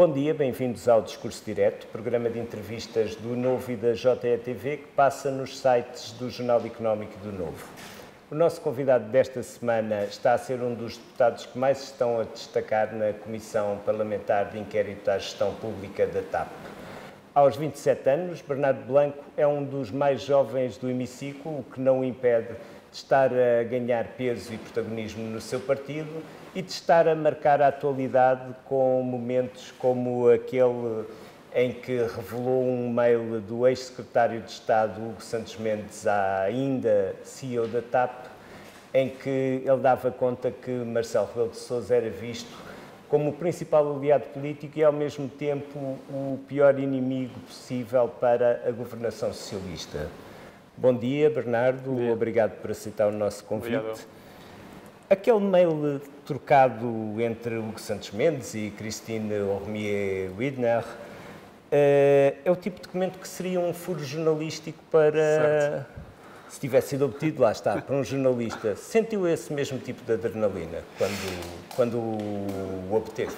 Bom dia, bem-vindos ao Discurso Direto, programa de entrevistas do Novo e da JETV que passa nos sites do Jornal Económico do Novo. O nosso convidado desta semana está a ser um dos deputados que mais estão a destacar na Comissão Parlamentar de Inquérito à Gestão Pública da TAP. Aos 27 anos, Bernardo Blanco é um dos mais jovens do hemiciclo, o que não o impede de estar a ganhar peso e protagonismo no seu partido e de estar a marcar a atualidade com momentos como aquele em que revelou um mail do ex-secretário de Estado, Hugo Santos Mendes, à ainda CEO da TAP, em que ele dava conta que Marcelo Rebelo de Sousa era visto como o principal aliado político e, ao mesmo tempo, o pior inimigo possível para a governação socialista. Bom dia, Bernardo. Bom dia. Obrigado por aceitar o nosso convite. Obrigado. Aquele mail trocado entre Hugo Santos Mendes e Christine Romier-Widner é o tipo de documento que seria um furo jornalístico para... Certo. Se tivesse sido obtido, lá está, para um jornalista. Sentiu esse mesmo tipo de adrenalina quando o obteve?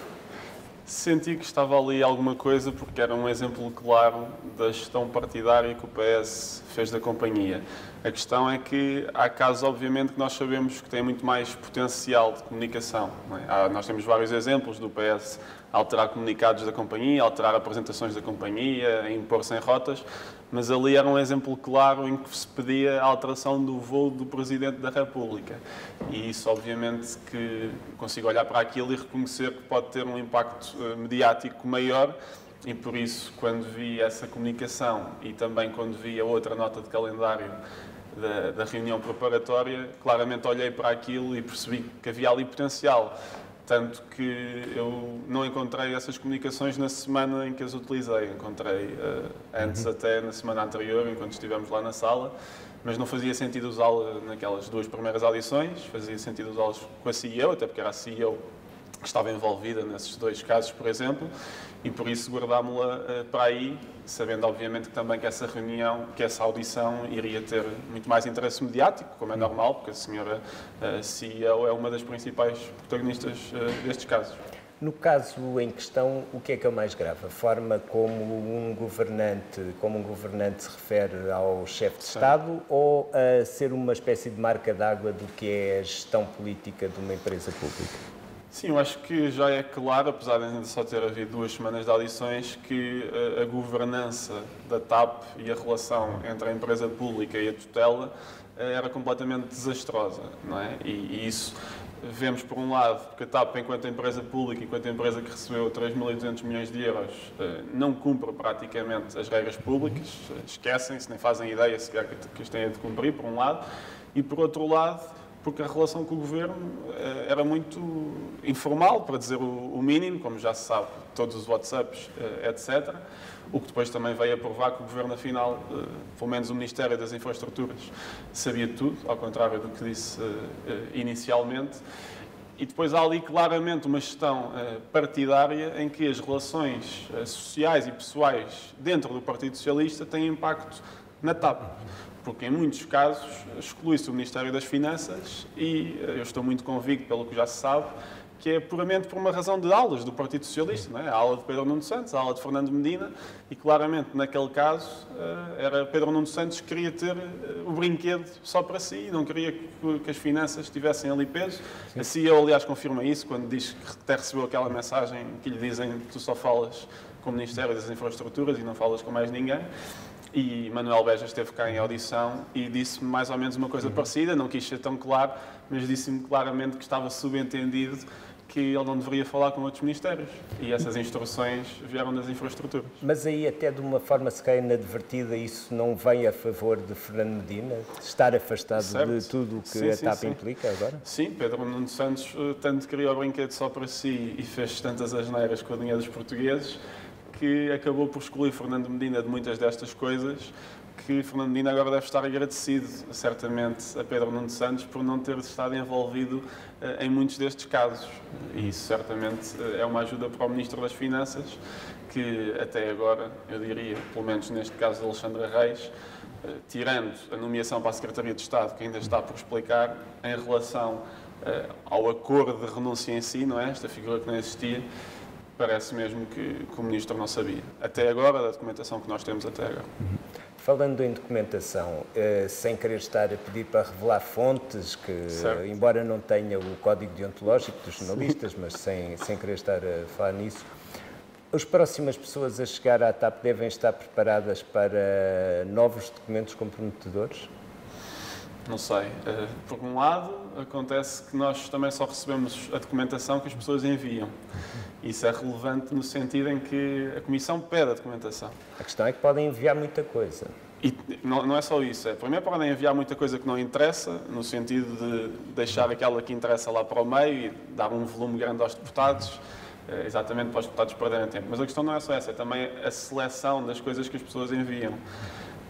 Senti que estava ali alguma coisa porque era um exemplo claro da gestão partidária que o PS fez da companhia. A questão é que há casos, obviamente, que nós sabemos que têm muito mais potencial de comunicação. Não é? Nós temos vários exemplos do PS alterar comunicados da companhia, alterar apresentações da companhia, impor-se em rotas, mas ali era um exemplo claro em que se pedia a alteração do voo do Presidente da República. E isso, obviamente, que consigo olhar para aquilo e reconhecer que pode ter um impacto mediático maior. E por isso, quando vi essa comunicação e também quando vi a outra nota de calendário da reunião preparatória, claramente olhei para aquilo e percebi que havia ali potencial. Tanto que eu não encontrei essas comunicações na semana em que as utilizei. Encontrei antes, até na semana anterior, enquanto estivemos lá na sala, mas não fazia sentido usá-la naquelas duas primeiras audições, fazia sentido usá-las com a CEO, até porque era a CEO que estava envolvida nesses dois casos, por exemplo, e por isso guardámo-la para aí, sabendo obviamente também que essa reunião, que essa audição iria ter muito mais interesse mediático, como é normal, porque a senhora CEO é uma das principais protagonistas destes casos. No caso em questão, o que é o mais grave? A forma como um governante se refere ao chefe de Estado ou a ser uma espécie de marca d'água do que é a gestão política de uma empresa pública? Sim, eu acho que já é claro, apesar de ainda só ter havido 2 semanas de audições, que a governança da TAP e a relação entre a empresa pública e a tutela era completamente desastrosa, não é? E isso vemos, por um lado, que a TAP, enquanto empresa pública, enquanto empresa que recebeu 3.200 milhões de euros, não cumpre praticamente as regras públicas, esquecem-se, nem fazem ideia sequer que as têm de cumprir, por um lado, e por outro lado, porque a relação com o Governo era muito informal, para dizer o mínimo, como já se sabe, todos os WhatsApps, etc. O que depois também veio a provar que o Governo, afinal, pelo menos o Ministério das Infraestruturas, sabia tudo, ao contrário do que disse inicialmente. E depois há ali claramente uma gestão partidária em que as relações sociais e pessoais dentro do Partido Socialista têm impacto na TAP. Porque em muitos casos exclui-se o Ministério das Finanças e eu estou muito convicto, pelo que já se sabe, que é puramente por uma razão de aulas do Partido Socialista, não é? A aula de Pedro Nuno Santos, a aula de Fernando Medina, e claramente naquele caso era Pedro Nuno Santos que queria ter o brinquedo só para si, não queria que as finanças tivessem ali peso. Sim. A CEO, aliás, confirma isso quando diz que até recebeu aquela mensagem que lhe dizem que tu só falas com o Ministério das Infraestruturas e não falas com mais ninguém. E Manuel Beja esteve cá em audição e disse-me mais ou menos uma coisa parecida, não quis ser tão claro, mas disse-me claramente que estava subentendido que ele não deveria falar com outros ministérios. E essas instruções vieram das infraestruturas. Mas aí, até de uma forma se calhar inadvertida, isso não vem a favor de Fernando Medina? De estar afastado certo. De tudo o que a TAP implica agora? Sim, Pedro Nuno Santos tanto criou o brinquedo só para si e fez tantas asneiras com a dinheiro dos portugueses que acabou por excluir Fernando Medina de muitas destas coisas, que Fernando Medina agora deve estar agradecido, certamente, a Pedro Nuno Santos por não ter estado envolvido em muitos destes casos. E isso, certamente, é uma ajuda para o Ministro das Finanças, que até agora, eu diria, pelo menos neste caso de Alexandra Reis, tirando a nomeação para a Secretaria de Estado, que ainda está por explicar, em relação ao acordo de renúncia em si, não é? Esta figura que não existia, parece mesmo que o Ministro não sabia. Até agora, da documentação que nós temos até agora. Falando em documentação, sem querer estar a pedir para revelar fontes, que Certo. embora não tenha o código deontológico dos jornalistas, mas sem querer estar a falar nisso, as próximas pessoas a chegar à TAP devem estar preparadas para novos documentos comprometedores? Não sei. Por um lado, acontece que nós também só recebemos a documentação que as pessoas enviam. Isso é relevante no sentido em que a Comissão pede a documentação. A questão é que podem enviar muita coisa. E não é só isso. Primeiro podem enviar muita coisa que não interessa, no sentido de deixar aquela que interessa lá para o meio e dar um volume grande aos deputados, exatamente para os deputados perderem tempo. Mas a questão não é só essa, é também a seleção das coisas que as pessoas enviam.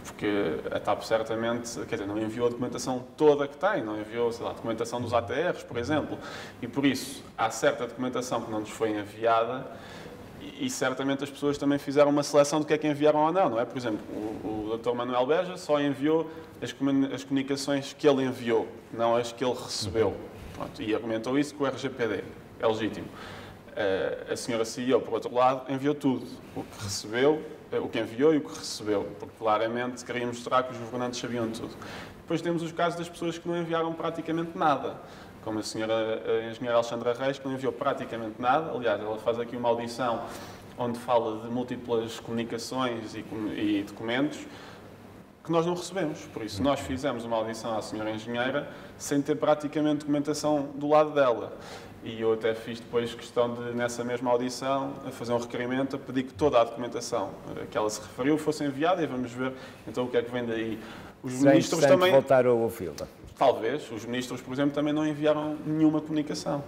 Porque a TAP certamente, quer dizer, não enviou a documentação toda que tem, não enviou, sei lá, a documentação dos ATRs, por exemplo. E por isso, há certa documentação que não nos foi enviada e certamente as pessoas também fizeram uma seleção do que é que enviaram ou não, não é? Por exemplo, o Dr. Manuel Beja só enviou as comunicações que ele enviou, não as que ele recebeu. Pronto, e argumentou isso com o RGPD, é legítimo. A senhora CEO, por outro lado, enviou tudo, o que recebeu, o que enviou e o que recebeu, porque claramente queria mostrar que os governantes sabiam tudo. Depois temos os casos das pessoas que não enviaram praticamente nada, como a senhora engenheira Alexandra Reis, que não enviou praticamente nada. Aliás, ela faz aqui uma audição onde fala de múltiplas comunicações e documentos que nós não recebemos. Por isso, nós fizemos uma audição à senhora engenheira sem ter praticamente documentação do lado dela. E eu até fiz depois questão de, nessa mesma audição, a fazer um requerimento a pedir que toda a documentação a que ela se referiu fosse enviada e vamos ver então o que é que vem daí. Os ministros também voltar a ouvi-la. Talvez. Os ministros, por exemplo, também não enviaram nenhuma comunicação.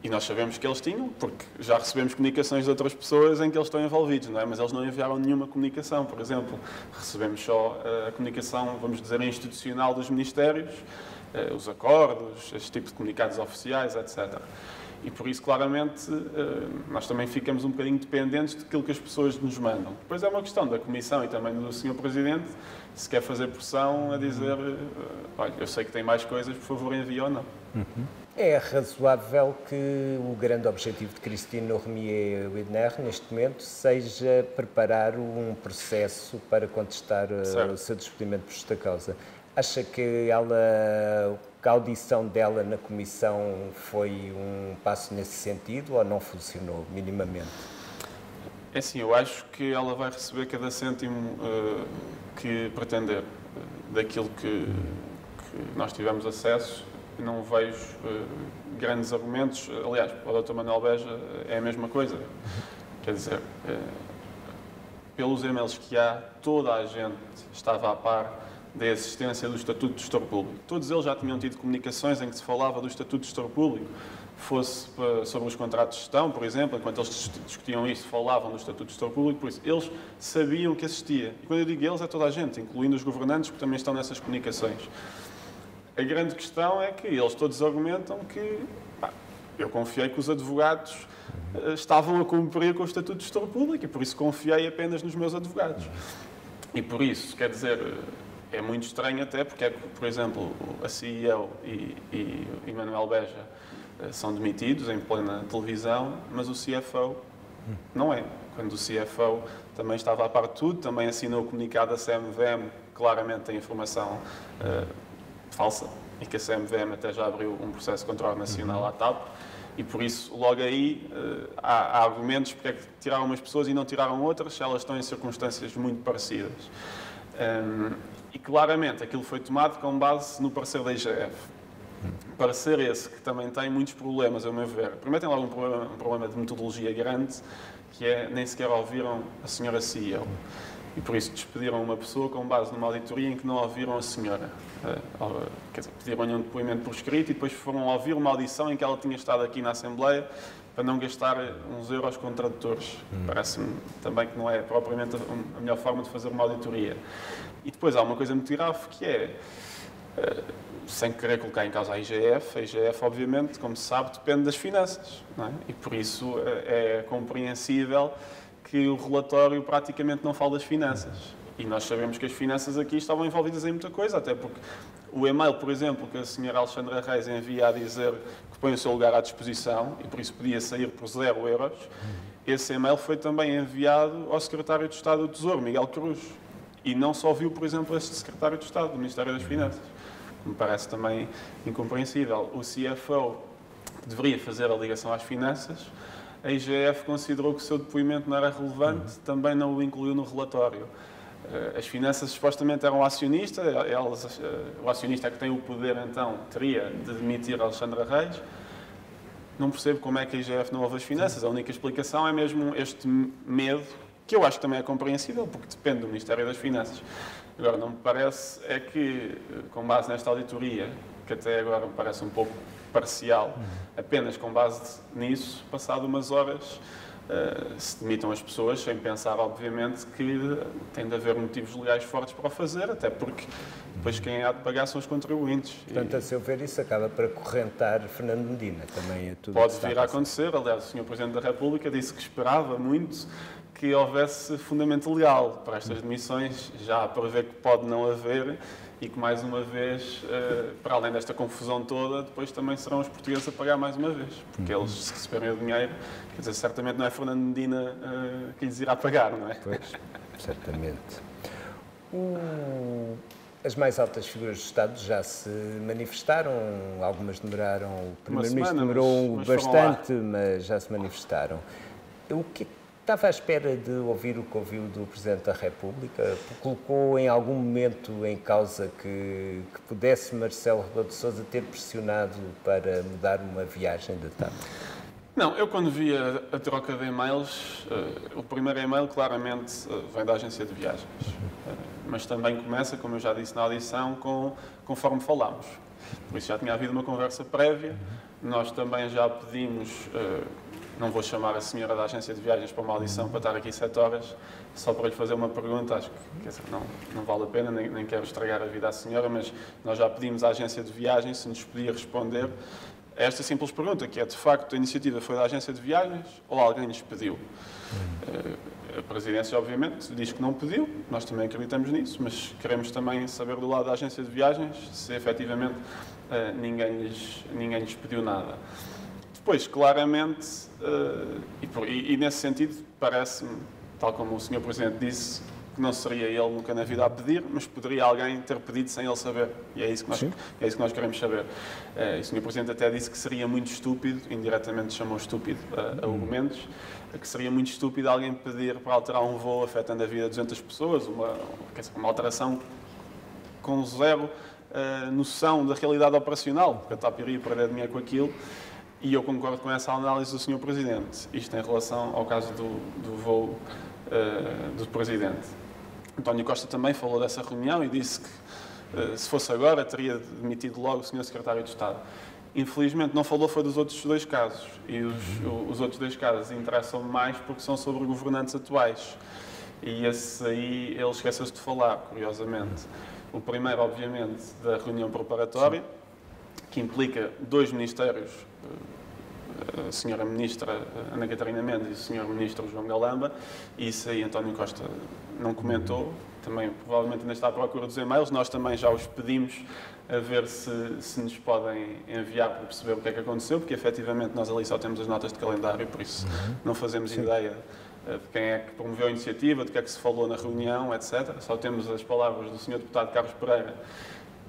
E nós sabemos que eles tinham, porque já recebemos comunicações de outras pessoas em que eles estão envolvidos, não é? Mas eles não enviaram nenhuma comunicação, por exemplo. Recebemos só a comunicação, vamos dizer, institucional dos ministérios, os acordos, este tipo de comunicados oficiais, etc. E por isso, claramente, nós também ficamos um bocadinho dependentes daquilo que as pessoas nos mandam. Depois é uma questão da Comissão e também do Sr. Presidente, se quer fazer pressão a dizer, olha, eu sei que tem mais coisas, por favor, envie ou não. É razoável que o grande objetivo de Christine Romier-Widner, neste momento, seja preparar um processo para contestar o seu despedimento por justa causa. Acha que a audição dela na Comissão foi um passo nesse sentido ou não funcionou minimamente? É assim, eu acho que ela vai receber cada cêntimo que pretender daquilo que nós tivemos acesso. Não vejo grandes argumentos. Aliás, para o Dr. Manuel Beja é a mesma coisa. Quer dizer, pelos e-mails que há, toda a gente estava a par da existência do Estatuto de Gestor Público. Todos eles já tinham tido comunicações em que se falava do Estatuto de Gestor Público, fosse sobre os contratos de gestão, por exemplo, enquanto eles discutiam isso, falavam do Estatuto de Gestor Público, por isso eles sabiam que existia. E quando eu digo eles, é toda a gente, incluindo os governantes, que também estão nessas comunicações. A grande questão é que eles todos argumentam que eu confiei que os advogados estavam a cumprir com o Estatuto de Gestor Público e por isso confiei apenas nos meus advogados. E por isso, quer dizer, é muito estranho até porque, é que, por exemplo, a CEO e Manuel Beja são demitidos em plena televisão, mas o CFO não é. Quando o CFO também estava a par de tudo, também assinou o comunicado da CMVM, claramente tem informação falsa, e que a CMVM até já abriu um processo de controle nacional à TAP, e por isso, logo aí, há argumentos porque é que tiraram umas pessoas e não tiraram outras, se elas estão em circunstâncias muito parecidas. E claramente aquilo foi tomado com base no parecer da IGF. Parecer esse que também tem muitos problemas, a meu ver. Primeiro tem logo um problema de metodologia grande, que é nem sequer ouviram a senhora CEO. E por isso despediram uma pessoa com base numa auditoria em que não ouviram a senhora. Quer dizer, pediram-lhe um depoimento por escrito e depois foram ouvir uma audição em que ela tinha estado aqui na Assembleia para não gastar uns euros com tradutores. Parece-me também que não é propriamente a melhor forma de fazer uma auditoria. E depois há uma coisa muito grave que é, sem querer colocar em causa a IGF obviamente, como se sabe, depende das finanças, não é? E por isso é compreensível que o relatório praticamente não fala das finanças. E nós sabemos que as finanças aqui estavam envolvidas em muita coisa, até porque O e-mail, por exemplo, que a senhora Alexandra Reis envia a dizer que põe o seu lugar à disposição e por isso podia sair por 0 euros, esse e-mail foi também enviado ao secretário de Estado do Tesouro, Miguel Cruz. E não só viu, por exemplo, este secretário de Estado do Ministério das Finanças, que me parece também incompreensível. O CFO deveria fazer a ligação às finanças, a IGF considerou que o seu depoimento não era relevante, também não o incluiu no relatório. As finanças supostamente eram acionista, o acionista é que tem o poder, então, teria de demitir a Alexandra Reis. Não percebo como é que a IGF não ouve as finanças. A única explicação é mesmo este medo, que eu acho que também é compreensível, porque depende do Ministério das Finanças. Agora, não me parece é que, com base nesta auditoria, que até agora me parece um pouco parcial, apenas com base nisso, passado umas horas, se demitam as pessoas, sem pensar, obviamente, que tem de haver motivos legais fortes para o fazer, até porque depois quem há de pagar são os contribuintes. Portanto, a seu ver, isso acaba por acorrentar Fernando Medina, também é tudo. Pode vir a acontecer. Aliás, o Sr. Presidente da República disse que esperava muito que houvesse fundamento legal para estas demissões, já para ver que pode não haver e que, mais uma vez, para além desta confusão toda, depois também serão os portugueses a pagar mais uma vez, porque eles, se receberem o dinheiro, quer dizer, certamente não é Fernando Medina que lhes irá pagar, não é? Pois, certamente. As mais altas figuras do Estado já se manifestaram, algumas demoraram, o Primeiro-Ministro demorou bastante, mas já se manifestaram. O que estava à espera de ouvir o que ouviu do Presidente da República? Colocou em algum momento em causa que pudesse Marcelo Rebelo de Sousa ter pressionado para mudar uma viagem da TAP? Não, eu quando vi a troca de e-mails, o primeiro e-mail claramente vem da agência de viagens, mas também começa, como eu já disse na audição, conforme falámos. Por isso já tinha havido uma conversa prévia, nós também já pedimos, não vou chamar a senhora da agência de viagens para uma audição para estar aqui 7 horas, só para lhe fazer uma pergunta, acho que quer dizer, não vale a pena, nem quero estragar a vida à senhora, mas nós já pedimos à agência de viagens se nos podia responder a esta simples pergunta, que é, de facto, a iniciativa foi da agência de viagens ou alguém lhes pediu? A Presidência, obviamente, diz que não pediu, nós também acreditamos nisso, mas queremos também saber do lado da agência de viagens se, efetivamente, ninguém lhes pediu nada. Depois, claramente, e nesse sentido, parece-me, tal como o Sr. Presidente disse, que não seria ele nunca na vida a pedir, mas poderia alguém ter pedido sem ele saber. E é isso que nós queremos saber. E o Sr. Presidente até disse que seria muito estúpido, indiretamente chamou estúpido a Hugo Mendes, que seria muito estúpido alguém pedir para alterar um voo afetando a vida de 200 pessoas, uma alteração com zero noção da realidade operacional, porque a TAP iria perder dinheiro com aquilo. E eu concordo com essa análise do Sr. Presidente. Isto em relação ao caso do voo do Presidente. António Costa também falou dessa reunião e disse que, se fosse agora, teria demitido logo o Sr. Secretário de Estado. Infelizmente, não falou foi dos outros 2 casos. E os outros 2 casos interessam mais porque são sobre governantes atuais. E esse aí ele esqueceu-se de falar, curiosamente. O primeiro, obviamente, da reunião preparatória, que implica 2 ministérios, a Sra. Ministra Ana Catarina Mendes e o Sr. Ministro João Galamba, e isso aí António Costa não comentou, também provavelmente ainda está à procura dos e-mails, nós também já os pedimos a ver se nos podem enviar para perceber o que é que aconteceu, porque efetivamente nós ali só temos as notas de calendário, por isso não fazemos ideia de quem é que promoveu a iniciativa, de que é que se falou na reunião, etc. Só temos as palavras do Sr. Deputado Carlos Pereira,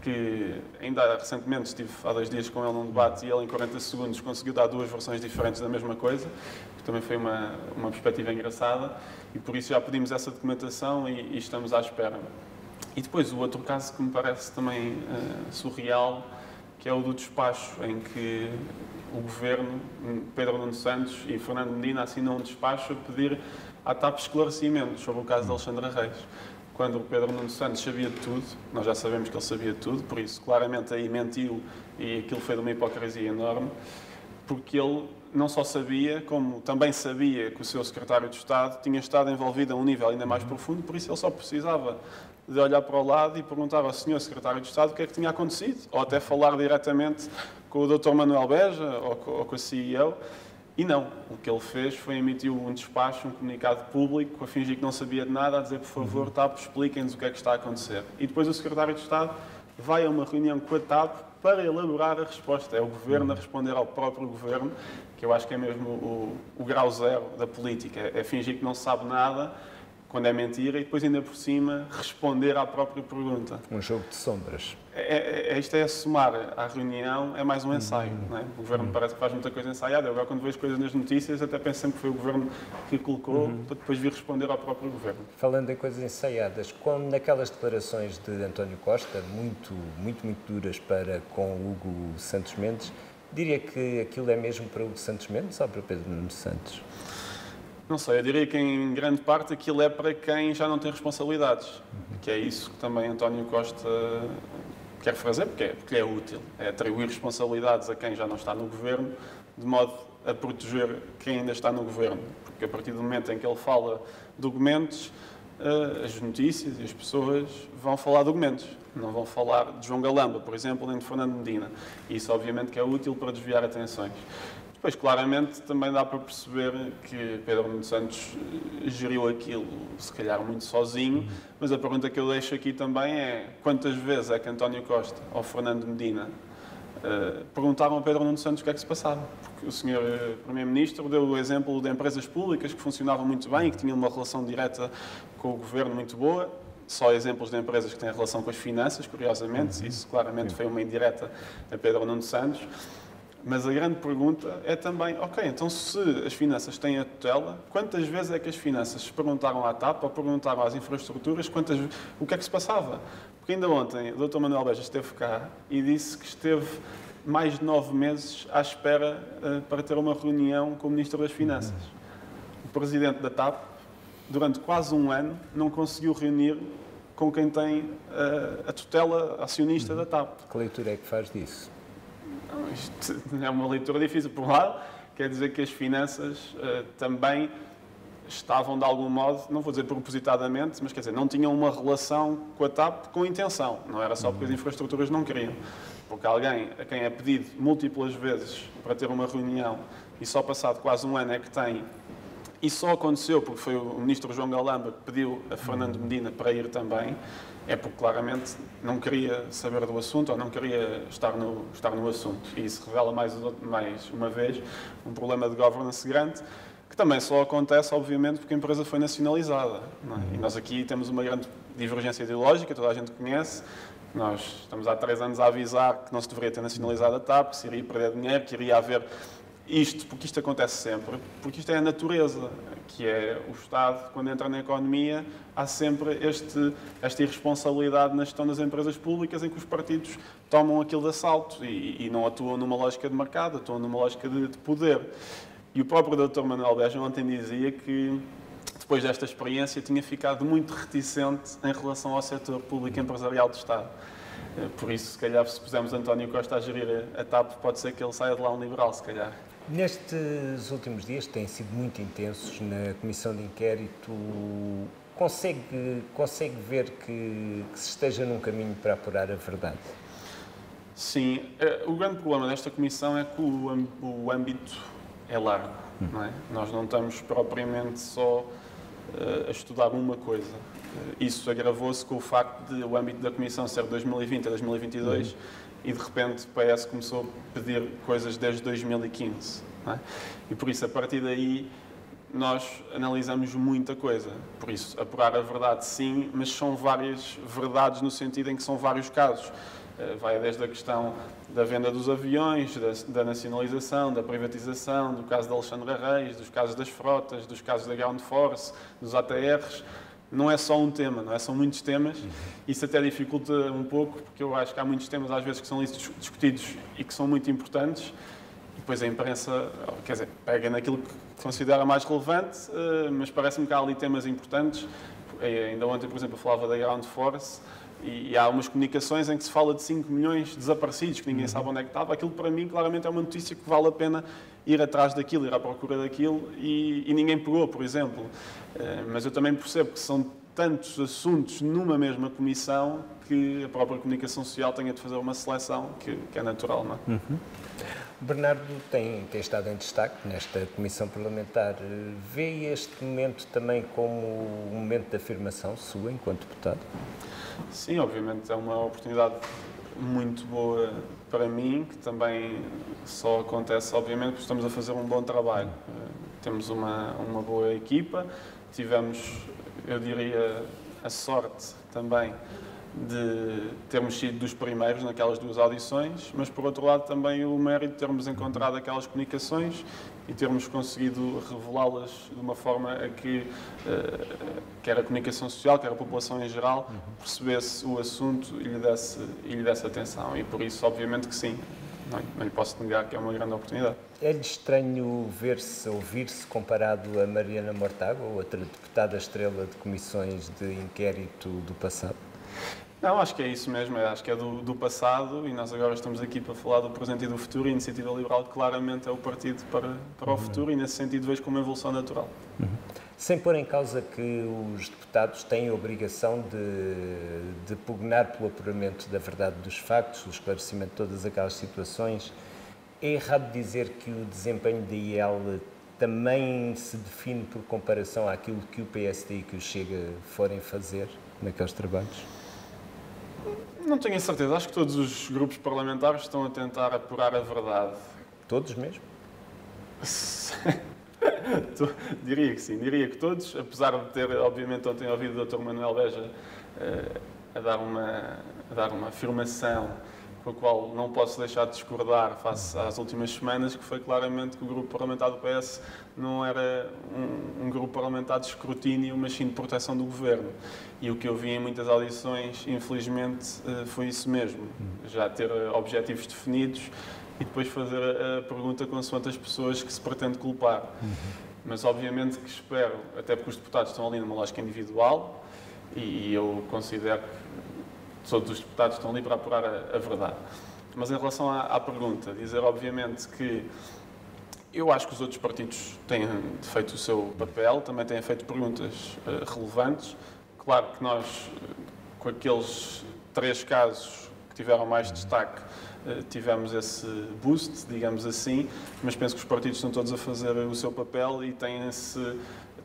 que ainda recentemente estive há 2 dias com ele num debate e ele em 40 segundos conseguiu dar 2 versões diferentes da mesma coisa, que também foi uma perspectiva engraçada, e por isso já pedimos essa documentação e estamos à espera. E depois o outro caso que me parece também surreal, que é o do despacho, em que o Governo, Pedro Nuno Santos e Fernando Medina assinam um despacho a pedir à TAP esclarecimentos sobre o caso de Alexandra Reis. Quando o Pedro Nuno Santos sabia de tudo, nós já sabemos que ele sabia de tudo, por isso claramente aí mentiu e aquilo foi de uma hipocrisia enorme, porque ele não só sabia, como também sabia que o seu secretário de Estado tinha estado envolvido a um nível ainda mais profundo, por isso ele só precisava de olhar para o lado e perguntar ao senhor secretário de Estado o que é que tinha acontecido, ou até falar diretamente com o Dr. Manuel Beja ou com a CEO. E não, o que ele fez foi emitir um despacho, um comunicado público, a fingir que não sabia de nada, a dizer, por favor, TAP, expliquem-nos o que é que está a acontecer. E depois o secretário de Estado vai a uma reunião com a TAP para elaborar a resposta. É o Governo a responder ao próprio Governo, que eu acho que é mesmo o grau zero da política. É fingir que não se sabe nada, quando é mentira, e depois ainda por cima responder à própria pergunta. Um jogo de sombras. Isto é somar à reunião, é mais um ensaio. Não é? O Governo parece que faz muita coisa ensaiada. Eu agora, quando vejo coisas nas notícias, até penso sempre que foi o Governo que colocou para depois vir responder ao próprio Governo. Falando em coisas ensaiadas, como naquelas declarações de António Costa, muito duras para com Hugo Santos Mendes, diria que aquilo é mesmo para Hugo Santos Mendes ou para Pedro Nuno Santos? Não sei, eu diria que em grande parte aquilo é para quem já não tem responsabilidades, que é isso que também António Costa quer fazer, porque é útil, é atribuir responsabilidades a quem já não está no Governo, de modo a proteger quem ainda está no Governo, porque a partir do momento em que ele fala documentos, as notícias e as pessoas vão falar documentos, não vão falar de João Galamba, por exemplo, nem de Fernando Medina, e isso obviamente que é útil para desviar atenções. Depois, claramente, também dá para perceber que Pedro Nuno Santos geriu aquilo, se calhar, muito sozinho, mas a pergunta que eu deixo aqui também é quantas vezes é que António Costa ou Fernando Medina perguntaram a Pedro Nuno Santos o que é que se passava? Porque o Sr. Primeiro-Ministro deu o exemplo de empresas públicas que funcionavam muito bem e que tinham uma relação direta com o Governo muito boa. Só exemplos de empresas que têm relação com as finanças, curiosamente, isso claramente foi uma indireta a Pedro Nuno Santos. Mas a grande pergunta é também, ok, então se as finanças têm a tutela, quantas vezes é que as finanças se perguntaram à TAP ou perguntaram às infraestruturas o que é que se passava? Porque ainda ontem o Dr. Manuel Beja esteve cá e disse que esteve mais de 9 meses à espera para ter uma reunião com o Ministro das Finanças. O Presidente da TAP, durante quase um ano, não conseguiu reunir com quem tem a tutela acionista da TAP. Que leitura é que faz disso? Isto é uma leitura difícil. Por um lado, quer dizer que as finanças também estavam, de algum modo, não vou dizer propositadamente, mas quer dizer, não tinham uma relação com a TAP com intenção. Não era só porque as infraestruturas não queriam. Porque alguém a quem é pedido múltiplas vezes para ter uma reunião e só passado quase um ano é que tem, e só aconteceu porque foi o Ministro João Galamba que pediu a Fernando Medina para ir também, é porque claramente não queria saber do assunto ou não queria estar no assunto. E isso revela mais uma vez um problema de governance grande, que também só acontece, obviamente, porque a empresa foi nacionalizada. Não é? E nós aqui temos uma grande divergência ideológica, toda a gente conhece. Nós estamos há 3 anos a avisar que não se deveria ter nacionalizado a TAP, que se iria perder dinheiro, que iria haver isto, porque isto acontece sempre, porque isto é a natureza, que é o Estado, quando entra na economia, há sempre esta irresponsabilidade na gestão das empresas públicas em que os partidos tomam aquilo de assalto e não atuam numa lógica de mercado, atuam numa lógica de poder. E o próprio Dr. Manuel Beja ontem dizia que, depois desta experiência, tinha ficado muito reticente em relação ao setor público empresarial do Estado. Por isso, se calhar, se pusermos António Costa a gerir a TAP, pode ser que ele saia de lá um liberal, se calhar. Nestes últimos dias, que têm sido muito intensos na Comissão de Inquérito, consegue ver que se esteja num caminho para apurar a verdade? Sim. O grande problema desta Comissão é que o âmbito é largo. Não é? Nós não estamos propriamente só a estudar uma coisa. Isso agravou-se com o facto de o âmbito da Comissão ser de 2020 a 2022 e, de repente, o PS começou a pedir coisas desde 2015. Não é? E, por isso, a partir daí, nós analisamos muita coisa. Por isso, apurar a verdade, sim, mas são várias verdades no sentido em que são vários casos. Vai desde a questão da venda dos aviões, da nacionalização, da privatização, do caso de Alexandre Reis, dos casos das frotas, dos casos da Ground Force, dos ATRs. Não é só um tema, não é? São muitos temas. Isso até dificulta um pouco, porque eu acho que há muitos temas, às vezes, que são discutidos e que são muito importantes. E depois a imprensa, quer dizer, pega naquilo que considera mais relevante, mas parece-me que há ali temas importantes. Ainda ontem, por exemplo, eu falava da Ground Force e há umas comunicações em que se fala de 5 milhões desaparecidos, que ninguém sabe onde é que estava. Aquilo, para mim, claramente é uma notícia que vale a pena ir atrás daquilo, ir à procura daquilo, e ninguém pegou, por exemplo. Mas eu também percebo que são tantos assuntos numa mesma comissão que a própria comunicação social tenha de fazer uma seleção que é natural, não é? Bernardo tem estado em destaque nesta Comissão Parlamentar. Vê este momento também como um momento de afirmação sua, enquanto deputado? Sim, obviamente é uma oportunidade muito boa para mim, que também só acontece, obviamente, porque estamos a fazer um bom trabalho. Temos uma boa equipa, tivemos, eu diria, a sorte também de termos sido dos primeiros naquelas 2 audições, mas por outro lado também o mérito de termos encontrado aquelas comunicações e termos conseguido revelá-las de uma forma a que quer a comunicação social, quer a população em geral, percebesse o assunto e lhe desse atenção. E por isso, obviamente que sim, não lhe posso negar que é uma grande oportunidade. É-lhe estranho ver-se, ouvir-se comparado a Mariana Mortágua, outra deputada estrela de comissões de inquérito do passado? Não, acho que é isso mesmo, acho que é do passado e nós agora estamos aqui para falar do presente e do futuro e a Iniciativa Liberal claramente é o partido para o futuro e nesse sentido vejo como uma evolução natural. Sem pôr em causa que os deputados têm a obrigação de pugnar pelo apuramento da verdade dos factos, o esclarecimento de todas aquelas situações, é errado dizer que o desempenho da IEL também se define por comparação àquilo que o PSD e que o Chega forem fazer naqueles trabalhos? Não tenho a certeza. Acho que todos os grupos parlamentares estão a tentar apurar a verdade. Todos mesmo? Diria que sim. Diria que todos, apesar de ter, obviamente, ontem ouvido o Dr. Manuel Beja a dar uma afirmação com a qual não posso deixar de discordar face às últimas semanas, que foi claramente que o grupo parlamentar do PS não era um grupo parlamentar de escrutínio, mas sim de proteção do governo. E o que eu vi em muitas audições, infelizmente, foi isso mesmo. Já ter objetivos definidos e depois fazer a pergunta consoante as pessoas que se pretende culpar. Mas obviamente que espero, até porque os deputados estão ali numa lógica individual e eu considero que todos os deputados estão ali para apurar a verdade. Mas em relação à pergunta, dizer obviamente que eu acho que os outros partidos têm feito o seu papel, também têm feito perguntas relevantes. Claro que nós, com aqueles 3 casos que tiveram mais destaque, tivemos esse boost, digamos assim, mas penso que os partidos estão todos a fazer o seu papel e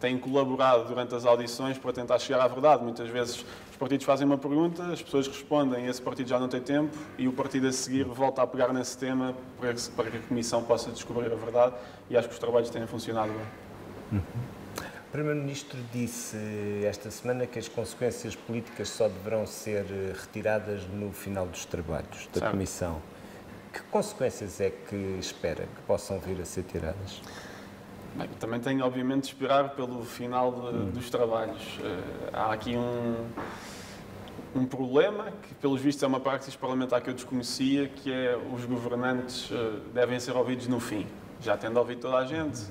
têm colaborado durante as audições para tentar chegar à verdade. Muitas vezes os partidos fazem uma pergunta, as pessoas respondem, esse partido já não tem tempo e o partido a seguir volta a pegar nesse tema para que a Comissão possa descobrir a verdade e acho que os trabalhos têm funcionado bem. O Primeiro-Ministro disse esta semana que as consequências políticas só deverão ser retiradas no final dos trabalhos da Comissão. Que consequências é que espera que possam vir a ser tiradas? Bem, também tenho, obviamente, de esperar pelo final dos trabalhos. Há aqui um problema, que pelos vistos é uma praxis parlamentar que eu desconhecia, que é os governantes devem ser ouvidos no fim. Já tendo ouvido toda a gente,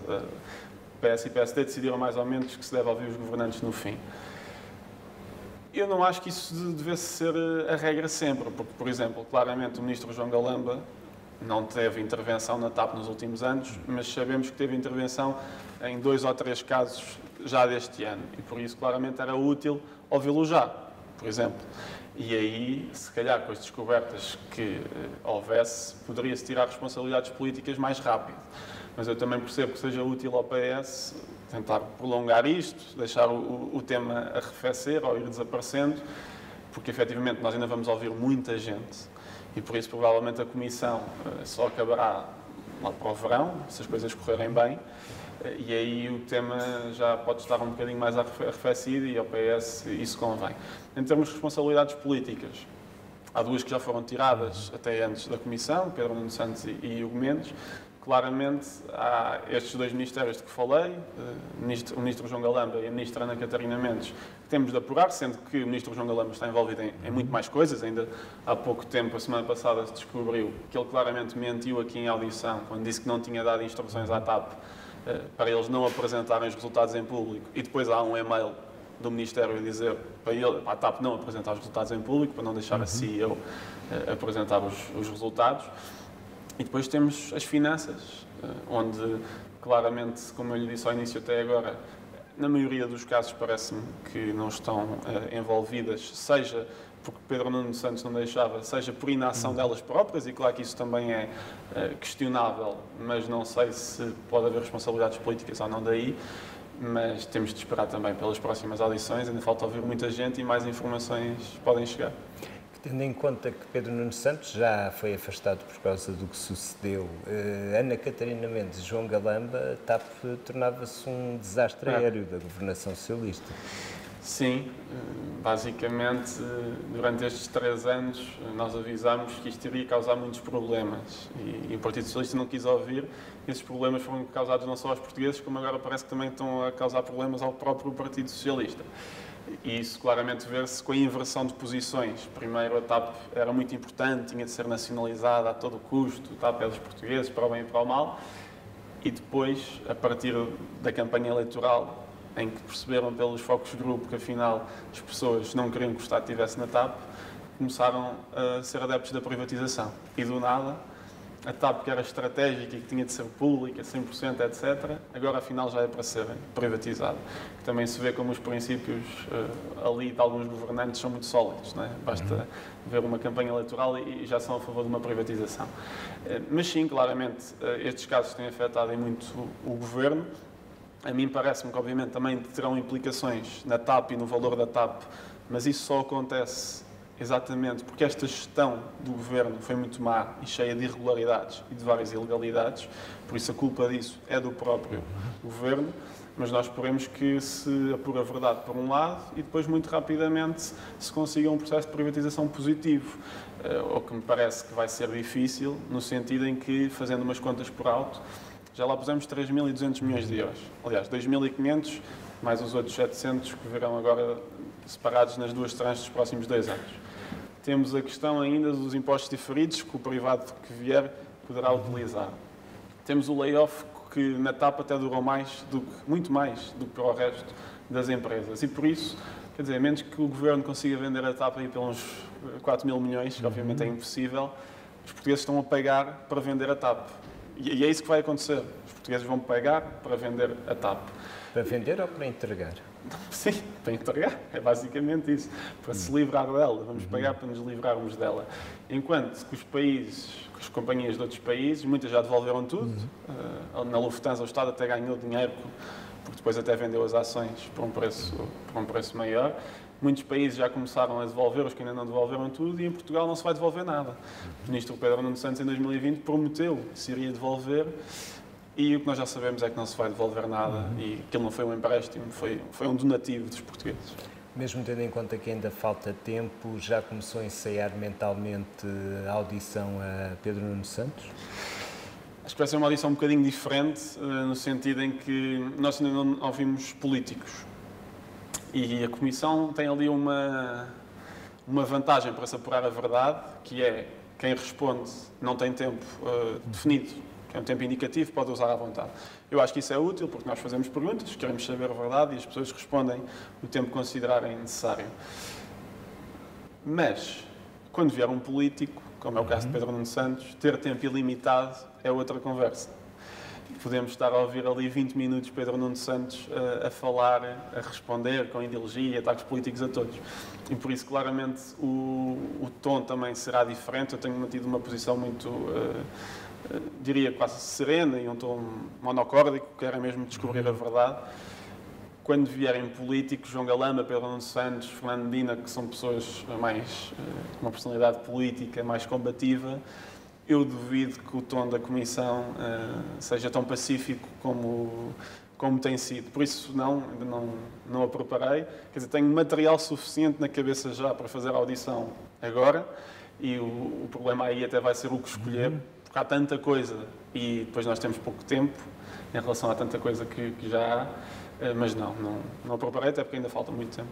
PS e PSD decidiram mais ou menos que se deve ouvir os governantes no fim. Eu não acho que isso devesse ser a regra sempre, porque, por exemplo, claramente o Ministro João Galamba não teve intervenção na TAP nos últimos anos, mas sabemos que teve intervenção em 2 ou 3 casos já deste ano. E por isso, claramente, era útil ouvi-lo já, por exemplo. E aí, se calhar, com as descobertas que houvesse, poderia-se tirar responsabilidades políticas mais rápido. Mas eu também percebo que seja útil ao PS tentar prolongar isto, deixar o tema arrefecer ou ir desaparecendo, porque, efetivamente, nós ainda vamos ouvir muita gente. E por isso, provavelmente, a Comissão só acabará lá para o verão, se as coisas correrem bem, e aí o tema já pode estar um bocadinho mais arrefecido e ao PS isso convém. Em termos de responsabilidades políticas, há 2 que já foram tiradas até antes da Comissão, Pedro Nuno Santos e Hugo Mendes. Claramente, há estes 2 ministérios de que falei, o Ministro João Galamba e a Ministra Ana Catarina Mendes, que temos de apurar, sendo que o Ministro João Galamba está envolvido em muito mais coisas. Ainda há pouco tempo, a semana passada, se descobriu que ele claramente mentiu aqui em audição, quando disse que não tinha dado instruções à TAP para eles não apresentarem os resultados em público. E depois há um e-mail do Ministério a dizer para a TAP não apresentar os resultados em público, para não deixar a CEO apresentar os resultados. E depois temos as finanças, onde claramente, como eu lhe disse ao início até agora, na maioria dos casos parece-me que não estão envolvidas, seja porque Pedro Nuno Santos não deixava, seja por inação delas próprias, e claro que isso também é questionável, mas não sei se pode haver responsabilidades políticas ou não daí, mas temos de esperar também pelas próximas audições, ainda falta ouvir muita gente e mais informações podem chegar. Que Tendo em conta que Pedro Nuno Santos já foi afastado por causa do que sucedeu, Ana Catarina Mendes e João Galamba, a TAP tornava-se um desastre aéreo da governação socialista. Sim, basicamente, durante estes 3 anos, nós avisámos que isto iria causar muitos problemas e o Partido Socialista não quis ouvir. Esses problemas foram causados não só aos portugueses, como agora parece que também estão a causar problemas ao próprio Partido Socialista. E isso claramente vê-se com a inversão de posições. Primeiro, a TAP era muito importante, tinha de ser nacionalizada a todo custo, a TAP é dos portugueses, para o bem e para o mal. E depois, a partir da campanha eleitoral, em que perceberam pelos focus group que afinal as pessoas não queriam que o Estado estivesse na TAP, começaram a ser adeptos da privatização. E do nada, a TAP, que era estratégica e que tinha de ser pública, 100%, etc., agora afinal já é para ser privatizada. Que também se vê como os princípios ali de alguns governantes são muito sólidos, não é? Basta ver uma campanha eleitoral e já são a favor de uma privatização. Mas sim, claramente, estes casos têm afetado muito o governo. A mim parece-me que, obviamente, também terão implicações na TAP e no valor da TAP, mas isso só acontece exatamente porque esta gestão do governo foi muito má e cheia de irregularidades e de várias ilegalidades, por isso a culpa disso é do próprio governo, mas nós esperemos que se apure a verdade por um lado e depois, muito rapidamente, se consiga um processo de privatização positivo, o que me parece que vai ser difícil, no sentido em que, fazendo umas contas por alto, já lá pusemos 3.200 milhões de euros. Aliás, 2.500, mais os outros 700 que virão agora separados nas duas tranches dos próximos 2 anos. Temos a questão ainda dos impostos diferidos, que o privado que vier poderá utilizar. Temos o layoff, que na TAP até durou muito mais do que para o resto das empresas. E por isso, quer dizer, a menos que o governo consiga vender a TAP aí pelos 4.000 milhões, que obviamente é impossível, os portugueses estão a pagar para vender a TAP. E é isso que vai acontecer. Os portugueses vão pagar para vender a TAP. Para vender ou para entregar? Sim, para entregar. É basicamente isso. Para se livrar dela. Vamos pagar para nos livrarmos dela. Enquanto que os países, que as companhias de outros países, muitas já devolveram tudo. Na Lufthansa o Estado até ganhou dinheiro, porque depois até vendeu as ações por um preço maior. Muitos países já começaram a devolver, os que ainda não devolveram tudo, e em Portugal não se vai devolver nada. O ministro Pedro Nuno Santos, em 2020, prometeu que se iria devolver, e o que nós já sabemos é que não se vai devolver nada, e aquilo não foi um empréstimo, foi um donativo dos portugueses. Mesmo tendo em conta que ainda falta tempo, já começou a ensaiar mentalmente a audição a Pedro Nuno Santos? Acho que vai ser uma audição um bocadinho diferente, no sentido em que nós ainda não ouvimos políticos. E a Comissão tem ali uma vantagem para se apurar a verdade, que é quem responde não tem tempo definido, é um tempo indicativo, pode usar à vontade. Eu acho que isso é útil, porque nós fazemos perguntas, queremos saber a verdade e as pessoas respondem o tempo que considerarem necessário. Mas, quando vier um político, como é o caso de Pedro Nuno Santos, ter tempo ilimitado é outra conversa. Podemos estar a ouvir ali 20 minutos Pedro Nuno Santos a falar, a responder com ideologia, ataques políticos a todos. E por isso, claramente, o tom também será diferente. Eu tenho mantido uma posição muito, diria, quase serena e um tom monocórdico, que era mesmo descobrir a verdade. Quando vierem políticos, João Galamba, Pedro Nuno Santos, Fernando Medina, que são pessoas mais com uma personalidade política mais combativa, eu duvido que o tom da Comissão seja tão pacífico como tem sido. Por isso, ainda não a preparei. Quer dizer, tenho material suficiente na cabeça já para fazer a audição agora, e o problema aí até vai ser o que escolher, porque há tanta coisa e depois nós temos pouco tempo em relação a tanta coisa que já há, mas não a preparei, até porque ainda falta muito tempo.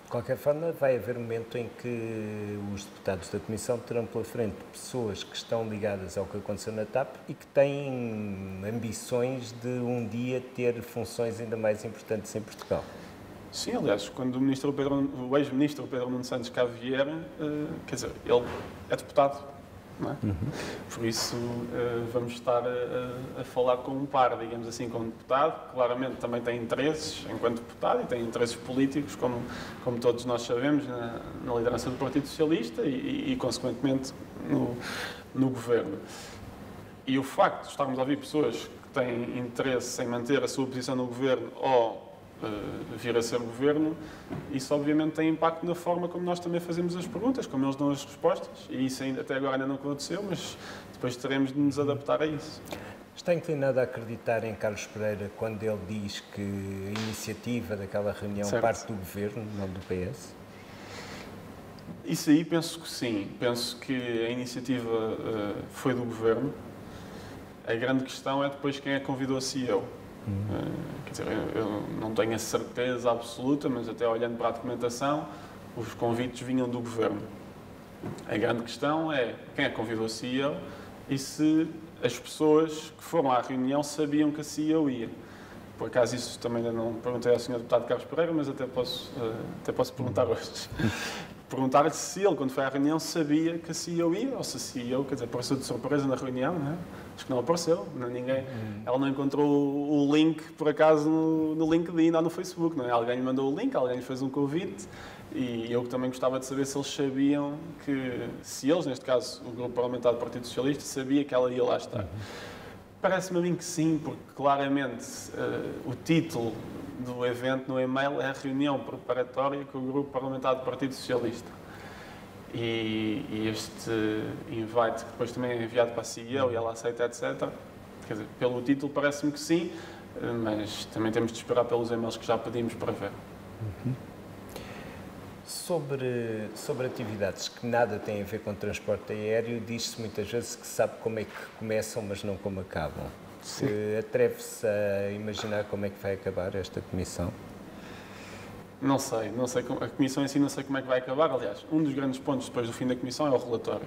De qualquer forma, vai haver um momento em que os deputados da Comissão terão pela frente pessoas que estão ligadas ao que aconteceu na TAP e que têm ambições de um dia ter funções ainda mais importantes em Portugal. Sim, aliás, quando o ex-ministro Pedro Nuno Santos cá vier, quer dizer, ele é deputado. Não é? Por isso, vamos estar a falar com um par, digamos assim, como deputado. Claramente também tem interesses enquanto deputado e tem interesses políticos, como todos nós sabemos, na liderança do Partido Socialista e consequentemente, no governo. E o facto de estarmos a ouvir pessoas que têm interesse em manter a sua posição no governo ou vir a ser governo, isso obviamente tem impacto na forma como nós também fazemos as perguntas, como eles dão as respostas, e isso até agora ainda não aconteceu, mas depois teremos de nos adaptar a isso. Está inclinado a acreditar em Carlos Pereira quando ele diz que a iniciativa daquela reunião parte do governo, não do PS? Isso aí penso que sim. Penso que a iniciativa foi do governo. A grande questão é depois quem é que convidou a CEO. Quer dizer, eu não tenho a certeza absoluta, mas até olhando para a documentação, os convites vinham do governo. A grande questão é quem é que convidou a CEO e se as pessoas que foram à reunião sabiam que a CEO ia. Por acaso isso também ainda não perguntei ao Sr. Deputado Carlos Pereira, mas até posso perguntar hoje. Perguntar-lhe se ele, quando foi à reunião, sabia que a CEO ia, ou se a CEO, quer dizer, apareceu de surpresa na reunião, não é? Acho que não apareceu, ninguém, ela não encontrou o link, por acaso, no LinkedIn ou no Facebook, não é? Alguém lhe mandou o link, alguém lhe fez um convite, e eu também gostava de saber se eles sabiam que, se eles, neste caso, o Grupo Parlamentar do Partido Socialista, sabia que ela ia lá estar. Parece-me a mim que sim, porque claramente o título do evento no e-mail é a reunião preparatória com o Grupo Parlamentar do Partido Socialista. E este invite, que depois também é enviado para a CEO e ela aceita, etc. Quer dizer, pelo título parece-me que sim, mas também temos de esperar pelos e-mails que já pedimos para ver. Sobre atividades que nada têm a ver com transporte aéreo, diz-se muitas vezes que se sabe como é que começam, mas não como acabam. Atreve-se a imaginar como é que vai acabar esta comissão? Não sei. A comissão em si não sei como é que vai acabar. Aliás, um dos grandes pontos depois do fim da comissão é o relatório.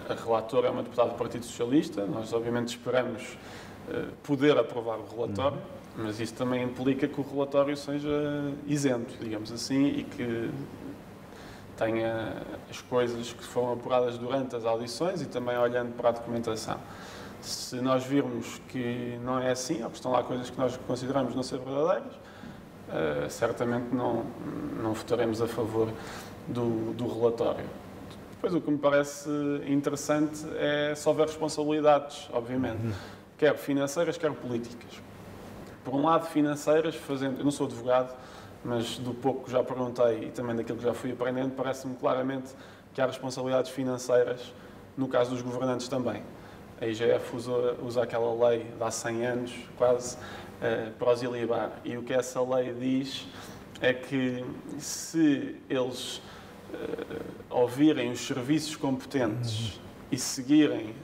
A relatora é uma deputada do Partido Socialista. Nós, obviamente, esperamos poder aprovar o relatório, mas isso também implica que o relatório seja isento, digamos assim, e que tenha as coisas que foram apuradas durante as audições e também olhando para a documentação. Se nós virmos que não é assim, ou que estão lá coisas que nós consideramos não ser verdadeiras, certamente não votaremos a favor do relatório. Depois, o que me parece interessante é se houver responsabilidades, obviamente, quer financeiras, quer políticas. Por um lado, financeiras, eu não sou advogado, mas do pouco que já perguntei e também daquilo que já fui aprendendo, parece-me claramente que há responsabilidades financeiras no caso dos governantes também. A IGF usa aquela lei de há 100 anos, quase, para os ilibar. E o que essa lei diz é que se eles ouvirem os serviços competentes e seguirem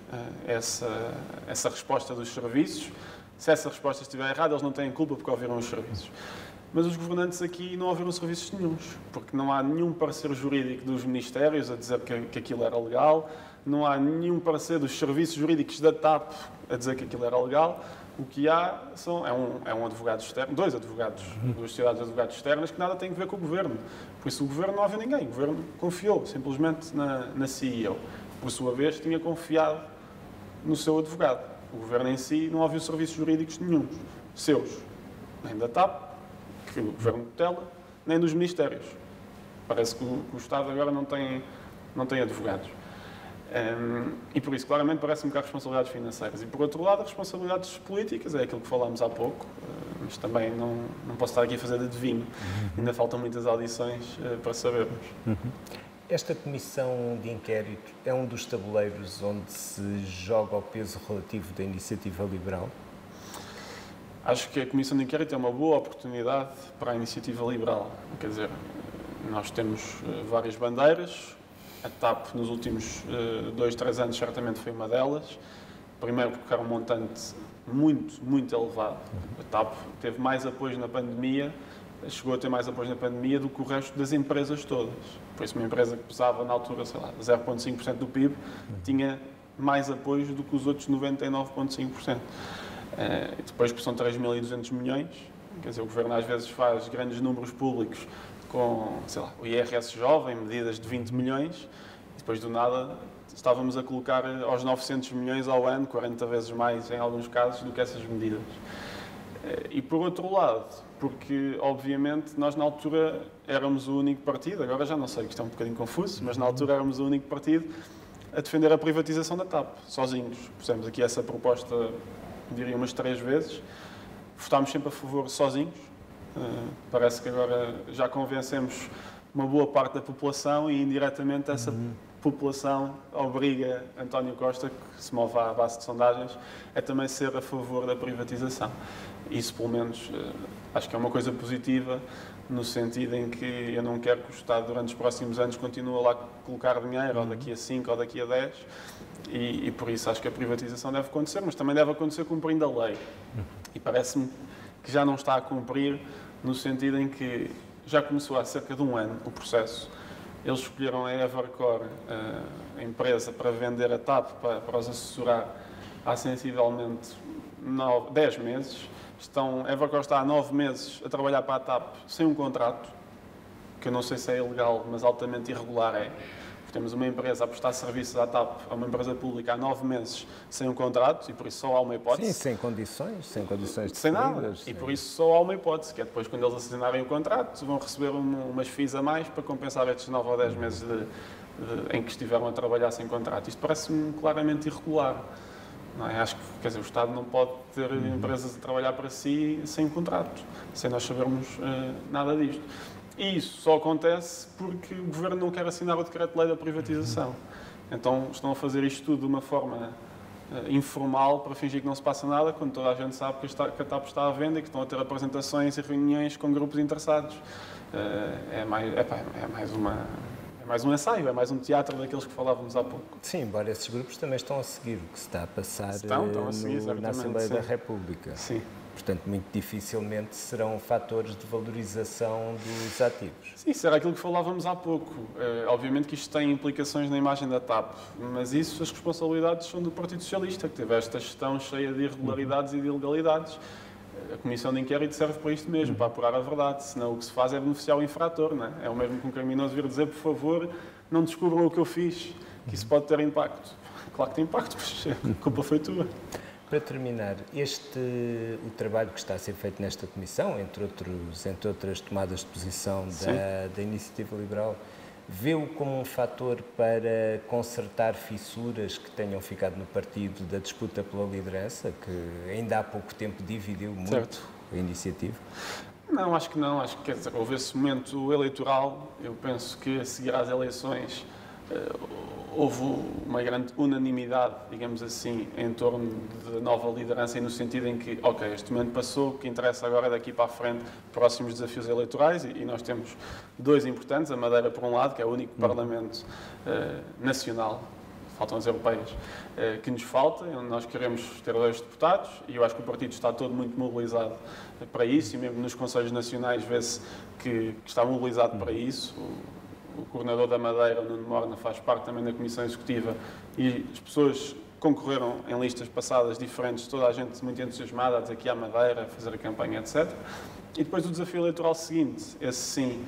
essa resposta dos serviços, se essa resposta estiver errada, eles não têm culpa porque ouviram os serviços. Mas os governantes aqui não ouviram serviços nenhuns, porque não há nenhum parecer jurídico dos ministérios a dizer que aquilo era legal, não há nenhum parecer dos serviços jurídicos da TAP a dizer que aquilo era legal. O que há é um advogado externo, duas sociedades de advogados externas que nada têm a ver com o governo. Por isso o governo não ouviu ninguém, o governo confiou simplesmente na CEO. Por sua vez, tinha confiado no seu advogado. O governo em si não ouviu serviços jurídicos nenhum, seus, nem da TAP, que o governo tutela, nem dos ministérios. Parece que o Estado agora não tem advogados. E por isso, claramente, parece-me que há responsabilidades financeiras. E por outro lado, as responsabilidades políticas, é aquilo que falámos há pouco, mas também não posso estar aqui a fazer de adivinho. Ainda faltam muitas audições para sabermos. Esta comissão de inquérito é um dos tabuleiros onde se joga o peso relativo da iniciativa liberal? Acho que a comissão de inquérito é uma boa oportunidade para a iniciativa liberal. Quer dizer, nós temos várias bandeiras. A TAP, nos últimos 2, 3 anos, certamente foi uma delas. Primeiro porque era um montante muito, muito elevado. A TAP teve mais apoio na pandemia, chegou a ter mais apoio na pandemia do que o resto das empresas todas. Por isso, uma empresa que pesava, na altura, 0,5% do PIB, tinha mais apoios do que os outros 99,5%. E depois, que são 3.200 milhões, quer dizer, o Governo às vezes faz grandes números públicos com, o IRS jovem, medidas de 20 milhões, e depois do nada estávamos a colocar aos 900 milhões ao ano, 40 vezes mais em alguns casos, do que essas medidas. E por outro lado, porque obviamente nós na altura éramos o único partido, agora já não sei, que isto é um bocadinho confuso, mas na altura éramos o único partido a defender a privatização da TAP, sozinhos. Pusemos aqui essa proposta, diria umas 3 vezes, votámos sempre a favor sozinhos, Parece que agora já convencemos uma boa parte da população e indiretamente essa população obriga António Costa, que se move à base de sondagens, a também ser a favor da privatização. Isso, pelo menos, acho que é uma coisa positiva, no sentido em que eu não quero que o Estado, durante os próximos anos, continue lá a colocar dinheiro, ou daqui a 5 ou daqui a 10, e por isso acho que a privatização deve acontecer, mas também deve acontecer cumprindo a lei. E parece-me que já não está a cumprir, no sentido em que já começou há cerca de um ano o processo. Eles escolheram a Evercore, a empresa, para vender a TAP, para os assessorar há sensivelmente 10 meses. A Evercore está há 9 meses a trabalhar para a TAP sem um contrato, que eu não sei se é ilegal, mas altamente irregular é. Temos uma empresa a prestar serviços à TAP, a uma empresa pública, há 9 meses sem um contrato, e por isso só há uma hipótese. Sim, sem condições de sem nada. E por isso só há uma hipótese, que é depois, quando eles assinarem o contrato, vão receber umas FIIs a mais para compensar estes 9 ou 10 meses em que estiveram a trabalhar sem contrato. Isto parece-me claramente irregular. Não é? Acho que, quer dizer, o Estado não pode ter empresas a trabalhar para si sem contrato, sem nós sabermos nada disto. E isso só acontece porque o Governo não quer assinar o decreto-lei da privatização. Então estão a fazer isto tudo de uma forma informal para fingir que não se passa nada, quando toda a gente sabe que a TAP está à venda e que estão a ter apresentações e reuniões com grupos interessados. É mais um ensaio, é mais um teatro daqueles que falávamos há pouco. Sim, embora esses grupos também estão a seguir o que se está a passar na Assembleia da República. Sim. Portanto, muito dificilmente serão fatores de valorização dos ativos. Sim, isso era aquilo que falávamos há pouco. Obviamente que isto tem implicações na imagem da TAP, mas isso, as responsabilidades são do Partido Socialista, que teve esta gestão cheia de irregularidades e de ilegalidades. A Comissão de Inquérito serve para isto mesmo, para apurar a verdade, senão o que se faz é beneficiar o infrator, não é? É o mesmo que um criminoso vir dizer, por favor, não descubram o que eu fiz, que isso pode ter impacto. Claro que tem impacto, mas a culpa foi tua. Para terminar, o trabalho que está a ser feito nesta comissão, entre outras tomadas de posição da Iniciativa Liberal, vê-o como um fator para consertar fissuras que tenham ficado no partido da disputa pela liderança, que ainda há pouco tempo dividiu muito a Iniciativa? Não, acho que não. Acho que, quer dizer, houve esse momento eleitoral. Eu penso que a seguir às eleições houve uma grande unanimidade, digamos assim, em torno da nova liderança e no sentido em que, ok, este momento passou, o que interessa agora é daqui para a frente, próximos desafios eleitorais, e nós temos dois importantes, a Madeira por um lado, que é o único Parlamento nacional, faltam as europeias, que nos falta, onde nós queremos ter 2 deputados, e eu acho que o partido está todo muito mobilizado para isso, e mesmo nos Conselhos Nacionais vê-se que está mobilizado para isso. O coordenador da Madeira, o Nuno Morna, faz parte também da Comissão Executiva e as pessoas concorreram em listas passadas diferentes, toda a gente muito entusiasmada a dizer que ia à Madeira, a fazer a campanha, etc. E depois o desafio eleitoral seguinte, esse sim,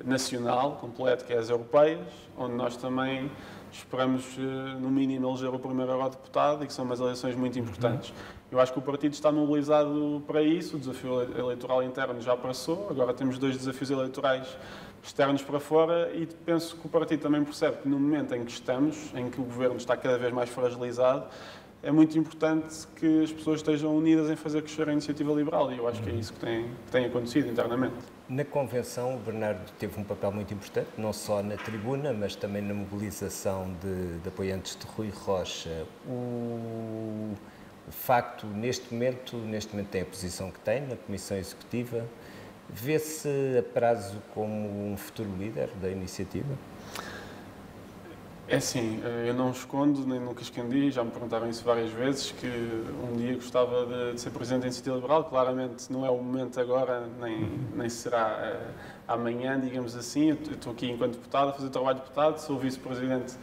nacional, completo, que é as europeias, onde nós também esperamos, no mínimo, eleger o primeiro eurodeputado e que são umas eleições muito importantes. Eu acho que o partido está mobilizado para isso, o desafio eleitoral interno já passou, agora temos 2 desafios eleitorais externos para fora e penso que o partido também percebe que no momento em que estamos, em que o governo está cada vez mais fragilizado, é muito importante que as pessoas estejam unidas em fazer crescer a iniciativa liberal e eu acho que é isso que tem acontecido internamente. Na convenção, o Bernardo teve um papel muito importante, não só na tribuna, mas também na mobilização de apoiantes de Rui Rocha. O facto, neste momento tem a posição que tem na Comissão Executiva. Vê-se a prazo como um futuro líder da iniciativa? É assim, eu não escondo, nem nunca escondi, já me perguntaram isso várias vezes, que um dia gostava de ser Presidente da Iniciativa Liberal, claramente não é o momento agora, nem será amanhã, digamos assim. Eu estou aqui enquanto deputado, a fazer trabalho de deputado, sou Vice-Presidente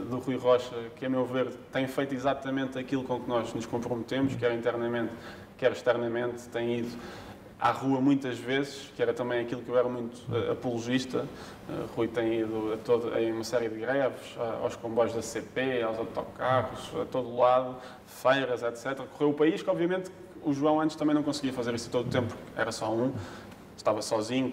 do Rui Rocha, que a meu ver tem feito exatamente aquilo com que nós nos comprometemos, quer internamente, quer externamente, tem ido à rua muitas vezes, que era também aquilo que eu era muito apologista. Rui tem ido a uma série de greves, aos comboios da CP, aos autocarros, a todo lado, feiras, etc. Correu o país, que obviamente o João antes também não conseguia fazer isso todo o tempo, era só um, estava sozinho,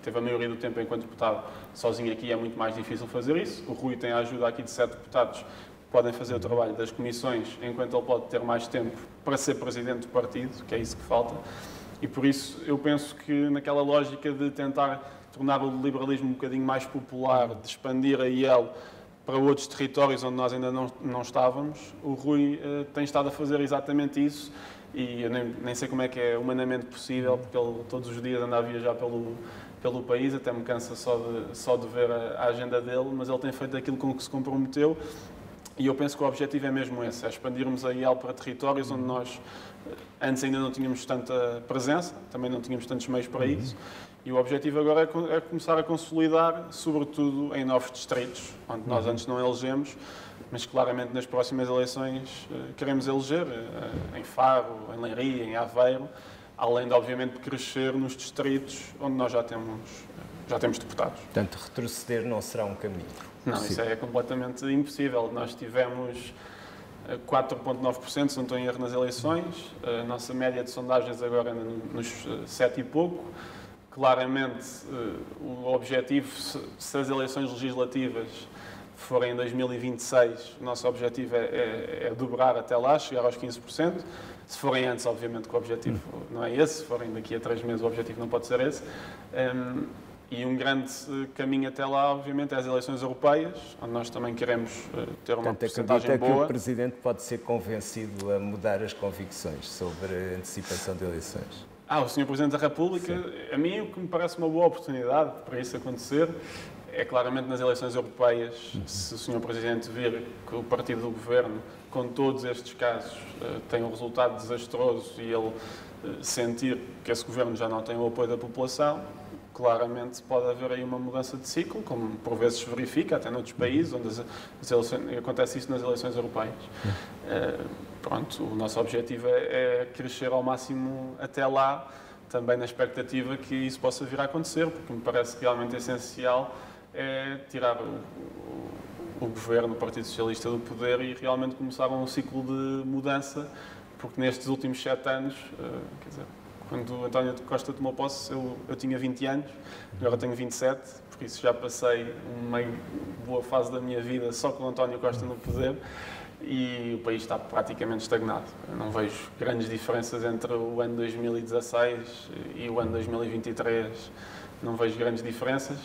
teve a maioria do tempo enquanto deputado sozinho aqui, é muito mais difícil fazer isso. O Rui tem a ajuda aqui de 7 deputados que podem fazer o trabalho das comissões, enquanto ele pode ter mais tempo para ser presidente do partido, que é isso que falta. E por isso eu penso que naquela lógica de tentar tornar o liberalismo um bocadinho mais popular, de expandir a IEL para outros territórios onde nós ainda não estávamos, o Rui tem estado a fazer exatamente isso, e eu nem sei como é que é humanamente possível, porque ele todos os dias anda a viajar pelo país, até me cansa só de ver a agenda dele, mas ele tem feito aquilo com que se comprometeu, e eu penso que o objetivo é mesmo esse, é expandirmos a IEL para territórios onde nós antes ainda não tínhamos tanta presença, também não tínhamos tantos meios para isso, e o objetivo agora é começar a consolidar, sobretudo em novos distritos, onde nós antes não elegemos, mas claramente nas próximas eleições queremos eleger, em Faro, em Leiria, em Aveiro, além de, obviamente, crescer nos distritos onde nós já temos deputados. Portanto, retroceder não será um caminho. Não, isso é completamente impossível. Nós tivemos 4,9%, se não estou em erro, nas eleições. A nossa média de sondagens agora é nos 7 e pouco. Claramente, o objetivo, se as eleições legislativas forem em 2026, o nosso objetivo é dobrar até lá, chegar aos 15%. Se forem antes, obviamente que o objetivo não é esse. Se forem daqui a 3 meses, o objetivo não pode ser esse. E um grande caminho até lá, obviamente, é as eleições europeias, onde nós também queremos ter uma porcentagem boa. Que o Presidente pode ser convencido a mudar as convicções sobre a antecipação de eleições? O Sr. Presidente da República, a mim o que me parece uma boa oportunidade para isso acontecer é claramente nas eleições europeias, se o Sr. Presidente vir que o partido do Governo, com todos estes casos, tem um resultado desastroso e ele sentir que esse Governo já não tem o apoio da população, claramente pode haver aí uma mudança de ciclo, como por vezes se verifica, até noutros países, onde acontece isso nas eleições europeias. Pronto, o nosso objetivo é crescer ao máximo até lá, também na expectativa que isso possa vir a acontecer, porque me parece que realmente essencial é tirar o Governo, o Partido Socialista do poder e realmente começar um ciclo de mudança, porque nestes últimos 7 anos, quer dizer, quando o António Costa tomou posse, eu tinha 20 anos, agora tenho 27, por isso já passei uma boa fase da minha vida só com o António Costa no poder e o país está praticamente estagnado. Eu não vejo grandes diferenças entre o ano 2016 e o ano 2023, não vejo grandes diferenças.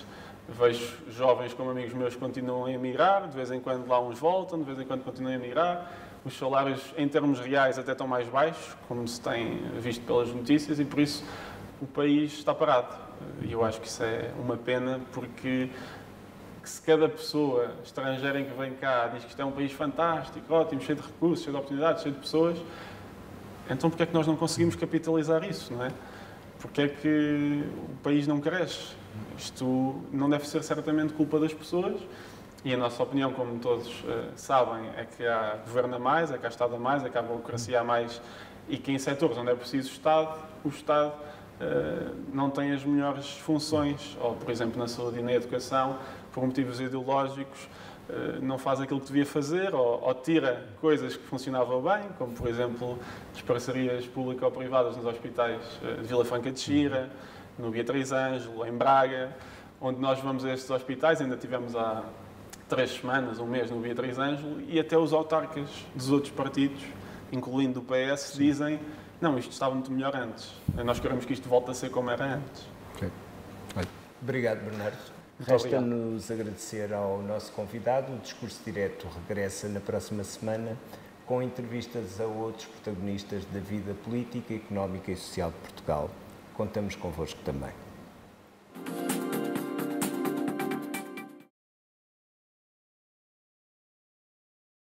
Vejo jovens como amigos meus que continuam a emigrar, de vez em quando lá uns voltam, de vez em quando continuam a emigrar. Os salários, em termos reais, até estão mais baixos, como se tem visto pelas notícias, e por isso o país está parado. E eu acho que isso é uma pena, porque se cada pessoa estrangeira que vem cá diz que isto é um país fantástico, ótimo, cheio de recursos, cheio de oportunidades, cheio de pessoas, então porque é que nós não conseguimos capitalizar isso, não é? Porque é que o país não cresce? Isto não deve ser certamente culpa das pessoas, e a nossa opinião, como todos sabem, é que há governo a mais, é que há Estado a mais, é que há burocracia a mais, e que em setores onde é preciso Estado, o Estado não tem as melhores funções, ou, por exemplo, na saúde e na educação, por motivos ideológicos, não faz aquilo que devia fazer, ou tira coisas que funcionavam bem, como, por exemplo, as parcerias público-privadas nos hospitais de Vila Franca de Xira, no Beatriz Ângelo, em Braga, onde nós vamos a estes hospitais, ainda tivemos há 3 semanas, um mês no Beatriz Ângelo, e até os autarcas dos outros partidos, incluindo o PS, dizem: não, isto estava muito melhor antes. Nós queremos que isto volte a ser como era antes. Okay. Obrigado, Bernardo. Resta-nos agradecer ao nosso convidado. O Discurso Direto regressa na próxima semana com entrevistas a outros protagonistas da vida política, económica e social de Portugal. Contamos convosco também.